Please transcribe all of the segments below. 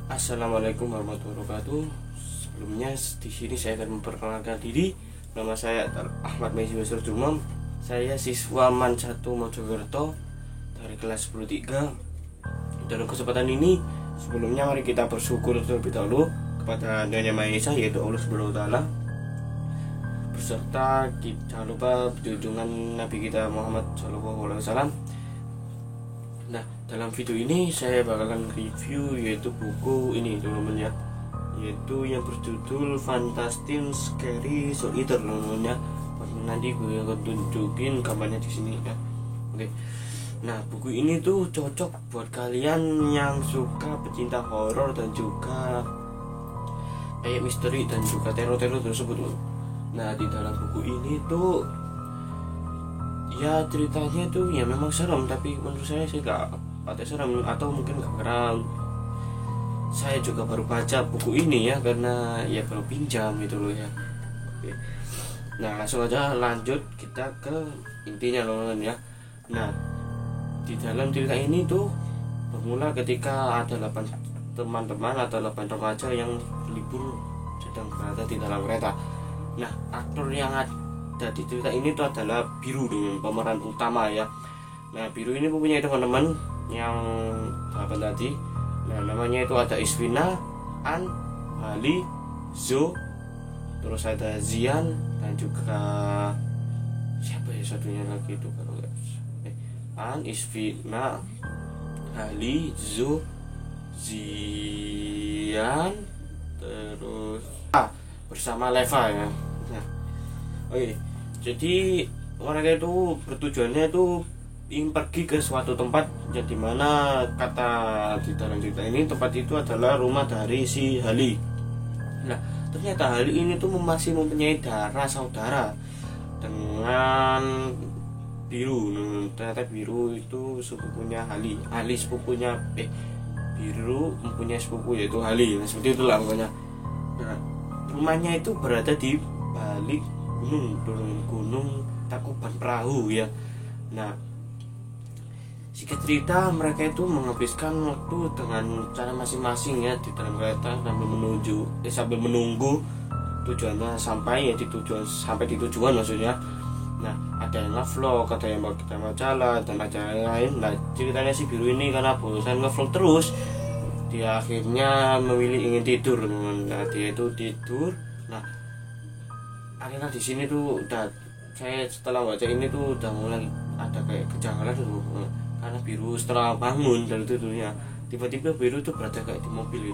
Assalamualaikum warahmatullahi wabarakatuh. Sebelumnya di sini saya akan memperkenalkan diri. Nama saya Ahmad Mezi Wasrudumam. Saya siswa MAN 1 Mojokerto dari kelas 103. Dalam kesempatan ini, sebelumnya mari kita bersyukur terlebih dahulu kepada Yang Maha Esa, yaitu Allah Subhanahu wa taala. Beserta jangan lupa junjungan Nabi kita Muhammad SAW. Nah, dalam video ini saya bakalan review yaitu buku ini teman-teman ya, yaitu yang berjudul Fantastic Scary So Eater teman-teman ya. Nanti gue akan tunjukin gambarnya di sini ya. Oke. Nah, buku ini tuh cocok buat kalian yang suka pecinta horor dan juga kayak misteri dan juga teror-teror tersebut. Nah, di dalam buku ini tuh ya ceritanya tuh ya memang serem, tapi menurut saya sih gak patah serem, atau mungkin karena saya juga baru baca buku ini ya, karena ya baru pinjam gitu loh ya. Oke. Nah, langsung aja lanjut kita ke intinya teman-teman ya. Nah, di dalam cerita ini tuh bermula ketika ada 8 teman-teman atau 8 remaja yang libur sedang berada di dalam kereta. Nah, aktor yang di cerita ini tuh adalah Biru dengan pemeran utama ya. Nah, Biru ini mempunyai teman-teman yang 8 tadi. Nah, namanya itu ada Isvina, An, Ali, Zo, terus ada Zian, dan juga siapa ya satunya lagi itu kalau An, Isvina, Ali, Zo, Zian, terus bersama Leva ya. Nah, oke. Jadi mereka itu bertujuannya itu ingin pergi ke suatu tempat yang dimana kata di dalam cerita ini tempat itu adalah rumah dari si Hali. Nah, ternyata Hali ini tuh masih mempunyai darah saudara dengan Biru. Ternyata Biru itu sepupunya Hali. Hali sepupunya Biru mempunyai sepupu yaitu Hali. Nah, seperti itulah pokoknya. Nah, rumahnya itu berada di balik gunung Tangkuban Perahu ya. Nah, singkat cerita mereka itu menghabiskan waktu dengan cara masing-masing ya di dalam kereta sambil menunggu tujuannya sampai ya sampai di tujuan maksudnya. Nah, ada yang ngevlog, ada yang kita mau jalan, dan ada yang lain. Nah, ceritanya si Biru ini karena bosan ngevlog terus, dia akhirnya memilih ingin tidur. Nah, dia itu tidur. Nah, akhirnya di sini tuh saya setelah baca ini tuh udah mulai ada kayak kejanggalan tuh, karena Biru setelah bangun dari tidurnya tiba-tiba Biru tuh berada kayak di mobil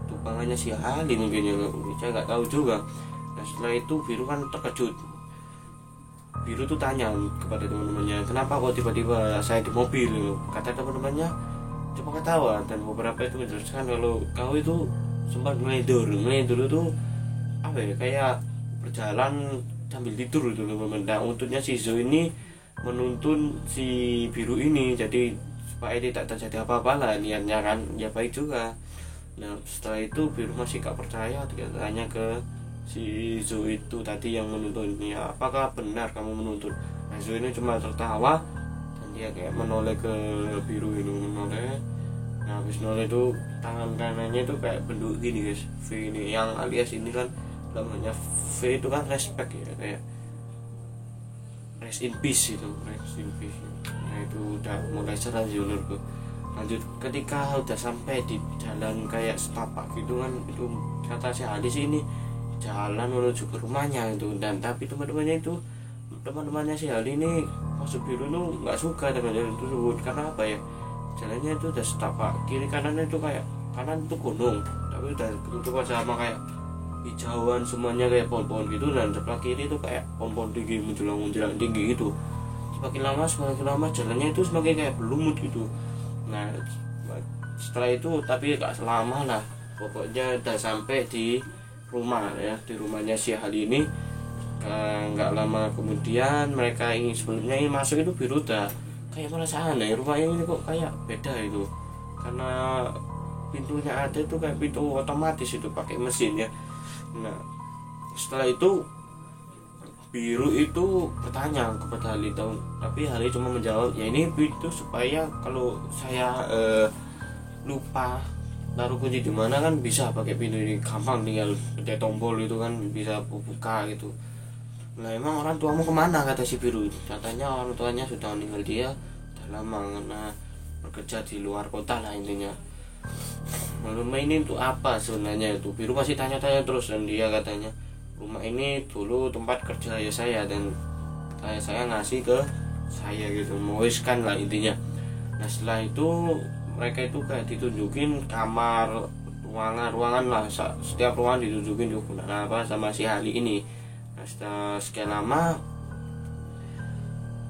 tukangannya si Ali mungkin ya, saya nggak tahu juga. Nah, setelah itu Biru kan terkejut. Biru tuh tanya kepada teman-temannya, kenapa kok tiba-tiba saya di mobil? Kata teman-temannya coba ketawa, dan beberapa itu menjelaskan kalau kau itu sempat ngelendur itu apa ya, kayak berjalan sambil tidur itu loh. Nah, untungnya si Zo ini menuntun si Biru ini jadi supaya tidak terjadi apa-apa lah, niatnya kan ya baik juga. Nah, setelah itu Biru masih gak percaya, dia tanya ke si Zo itu tadi yang menuntun, ya apakah benar kamu menuntun? Nah, Zo ini cuma tertawa dan dia kayak menoleh ke Biru itu, menoleh. Nah, habis noleh itu tangan kanannya itu kayak bentuk gini guys, V ini, yang alias ini kan namanya V itu kan respect ya, kayak rest in peace itu, rest in peace. Nah, itu udah mulai serang sih menurutku. Lanjut ketika udah sampai di jalan kayak setapak gitu kan, itu kata si Ali sih ini jalan menuju ke rumahnya itu, dan tapi teman-temannya si Ali ini masuk Biru itu nggak suka dengan jalan tersebut. Karena apa ya, jalannya itu udah setapak, kiri kanannya itu kayak kanan itu gunung tapi udah ketutup sama kayak hijauan semuanya kayak pohon-pohon gitu, dan sebelah kiri itu kayak pohon-pohon tinggi menjulang tinggi gitu. Semakin lama jalannya itu semakin kayak berlumut gitu. Nah, setelah itu tapi gak selama lah, pokoknya udah sampai di rumah ya, di rumahnya si Hali ini. Nggak lama kemudian mereka sebelumnya ingin masuk itu Biru udah kayak merasa aneh, rumahnya ini kok kayak beda itu, karena pintunya ada itu kayak pintu otomatis itu pakai mesin ya. Nah, setelah itu Biru itu bertanya kepada Hali, tapi Hali cuma menjawab ya ini pintu supaya kalau saya lupa taruh kunci di mana kan bisa pakai pintu ini gampang, tinggal pencet tombol itu kan bisa buka gitu. Nah emang orang tuamu kemana, kata si biru. Katanya orang tuanya sudah meninggal, dia udah lama karena bekerja di luar kota lah intinya. Rumah ini untuk apa sebenarnya itu, biru masih tanya-tanya terus. Dan dia katanya rumah ini dulu tempat kerja ya saya, dan saya ngasih ke saya gitu, mewariskan lah intinya. Nah setelah itu mereka itu kayak ditunjukin kamar, ruangan lah, setiap ruangan ditunjukin digunakan apa sama si Hali ini. Nah setelah sekian lama,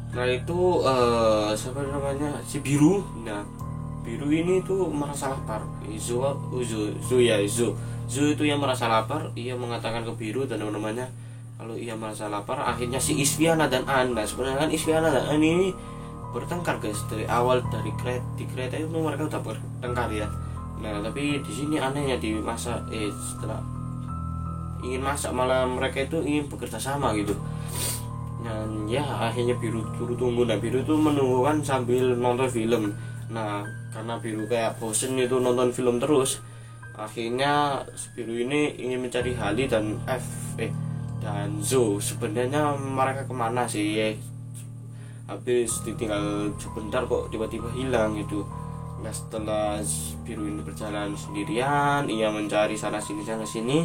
setelah itu siapa namanya, si biru. Nah biru ini tuh merasa lapar. Zo itu yang merasa lapar. Ia mengatakan ke biru dan teman-temannya kalau ia merasa lapar. Akhirnya si Isfiana dan An, nah sebenarnya kan Isfiana dan An ini bertengkar guys dari awal, dari di kereta itu mereka udah bertengkar ya. Nah tapi di sini anehnya di masa setelah ingin masak malah mereka itu ingin bekerja sama gitu. Dan ya akhirnya biru tunggu. Nah biru itu menunggu kan sambil nonton film. Nah karena biru kayak bosen itu nonton film terus, akhirnya biru ini ingin mencari Hali dan dan Zo. Sebenarnya mereka kemana sih? Habis ditinggal sebentar kok tiba-tiba hilang gitu. Nah setelah biru ini berjalan sendirian, ia mencari sana sini,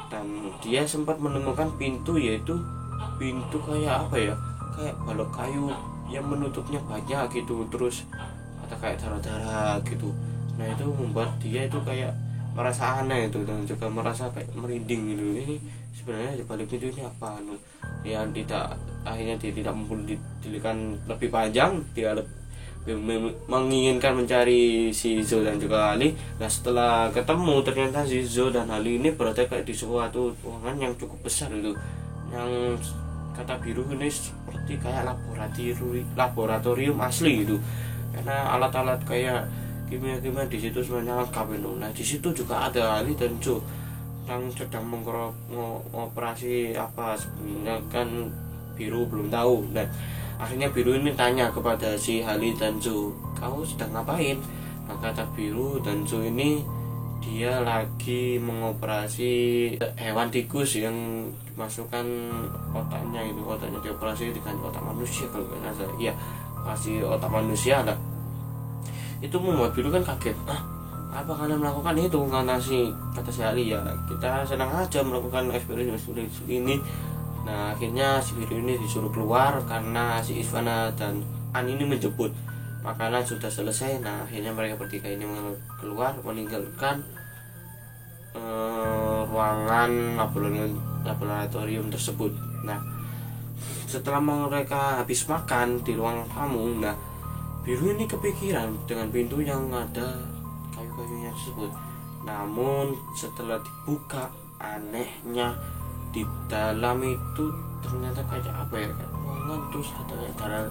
dan dia sempat menemukan pintu, yaitu pintu kayak apa ya, kayak balok kayu yang menutupnya banyak gitu, terus ada kayak darah-darah gitu. Nah itu membuat dia itu kayak merasa aneh itu, dan juga merasa kayak merinding gitu. Ini sebenarnya di balik pintu ini apa yang akhirnya dia tidak mempedulikan lebih panjang. Dia menginginkan mencari si Zo dan juga Ali. Nah setelah ketemu ternyata si Zo dan Ali ini berada kayak di suatu ruangan yang cukup besar itu, yang kata biru ini seperti kayak laboratorium asli gitu, karena alat-alat kayak kimia di situ sebenarnya lengkap itu. Nah di situ juga ada Ali dan Zo yang sedang mengoperasi apa sebenarnya kan biru belum tahu. Dan akhirnya biru ini tanya kepada si Hali dan Zo, kamu sedang ngapain? Nah kata biru dan Zo ini dia lagi mengoperasi hewan tikus yang dimasukkan otaknya itu, otaknya dioperasi dengan otak manusia kalau nggak salah. Iya kasih otak manusia lah. Itu membuat biru kan kaget. Apa kalian melakukan itu? Kata si Ali, ya kita senang aja melakukan eksperimen ini. Nah akhirnya si biru ini disuruh keluar karena si Isfana dan An ini menjemput. Makanan sudah selesai. Nah akhirnya mereka bertiga ini keluar meninggalkan ruangan laboratorium tersebut. Nah setelah mereka habis makan di ruang tamu, nah biru ini kepikiran dengan pintu yang ada kayu-kayunya tersebut. Namun setelah dibuka, anehnya di dalam itu ternyata kayak apa ya, kayak ruangan terus ada darah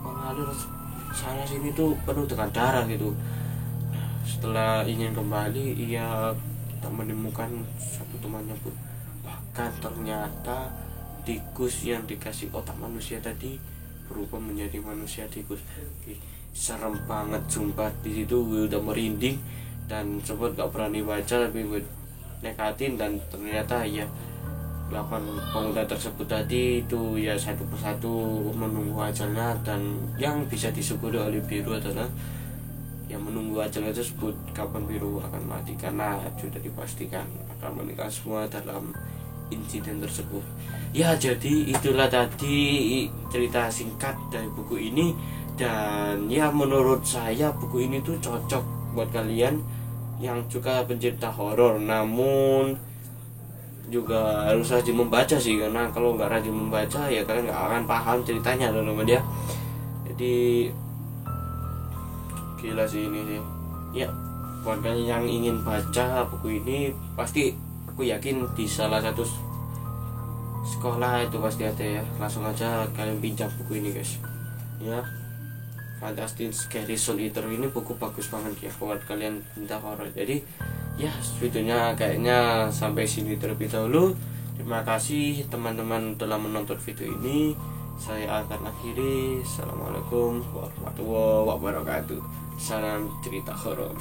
mengalir sana sini tuh penuh dengan darah gitu. Nah, setelah ingin kembali, ia tak menemukan satu temannya pun. Bahkan ternyata tikus yang dikasih otak manusia tadi berubah menjadi manusia tikus. Serem banget sumpah, di situ gue udah merinding dan sempat gak berani baca, tapi gue nekatin. Dan ternyata ya 8 pemuda tersebut tadi itu ya satu persatu menunggu ajalnya, dan yang bisa disyukuri oleh biru adalah yang menunggu ajalnya tersebut kapan biru akan mati, karena sudah dipastikan akan meninggal semua dalam insiden tersebut. Ya jadi itulah tadi cerita singkat dari buku ini. Dan ya menurut saya buku ini tuh cocok buat kalian yang juga pencinta horor, namun juga harus rajin membaca sih, karena kalau nggak rajin membaca ya kalian nggak akan paham ceritanya teman-teman ya. Jadi gila sih ini sih ya, buat kalian yang ingin baca buku ini pasti aku yakin di salah satu sekolah itu pasti ada ya, langsung aja kalian pinjam buku ini guys ya. Fantastic Scary Soul Eater ini buku bagus banget ya buat kalian cinta horor. Jadi ya videonya kayaknya sampai sini terlebih dahulu. Terima kasih teman-teman telah menonton video ini. Saya akan akhiri. Assalamualaikum warahmatullahi wabarakatuh. Salam cerita horor.